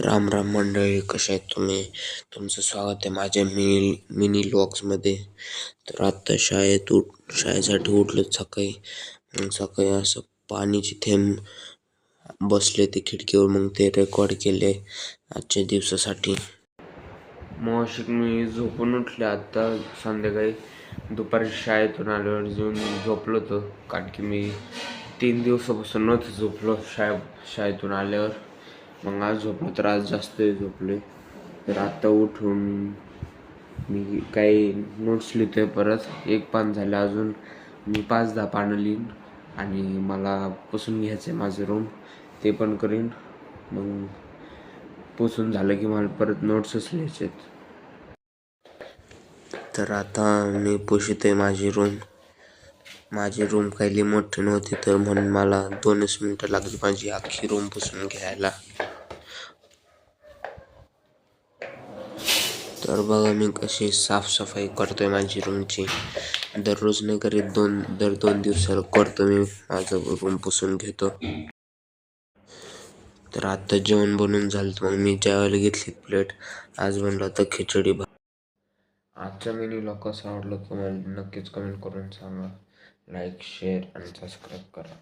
राम राम मंडळी, कशा आहेत तुम्ही? तुमचं स्वागत आहे माझ्या मिनी व्लॉग्समध्ये. तर आत्ता शाळेसाठी उठलो सकाळी. मग सकाळी असं पाणीचे थेंब बसले ते खिडकीवर, मग ते रेकॉर्ड केले आजच्या दिवसासाठी. मग मी झोपून उठले आत्ता संध्याकाळी. दुपारी शाळेतून आल्यावर जेवून झोपलो होतो, कारण की मी 3 दिवसापासून नव्हतं झोपलो शाळेतून आल्यावर. मग आज झोपलो तर आज जास्त झोपले. तर आत्ता उठून मी काही नोट्स लिहितोय. परत एक पान झालं, अजून मी 5-10 पानं लिहीन. आणि मला पुसून घ्यायचं आहे माझं रूम, ते पण करीन. मग पुसून झालं की मला परत नोट्सच लिहायचे आहेत. तर आता मी पुसतोय माझी रूम काही मोठी नव्हती, तर म्हणून मला 2च मिनटं लागली माझी अख्खी रूम पुसून घ्यायला. तर बघा मी कशी साफसफाई करतोय माझी रूमची. दररोज नाही करीत, दर 2 दिवसाला करतो मी माझं रूम पुसून घेतो. तर आता जेवण बनवून झालं, मग मी जेवायला घेतली प्लेट. आज बनलं होतं खिचडी भात. आजचा मिनी व्लॉग कसा आवडला तुम्हाला नक्कीच कमेंट करून सांगा. लाईक, शेअर आणि सबस्क्राईब करा.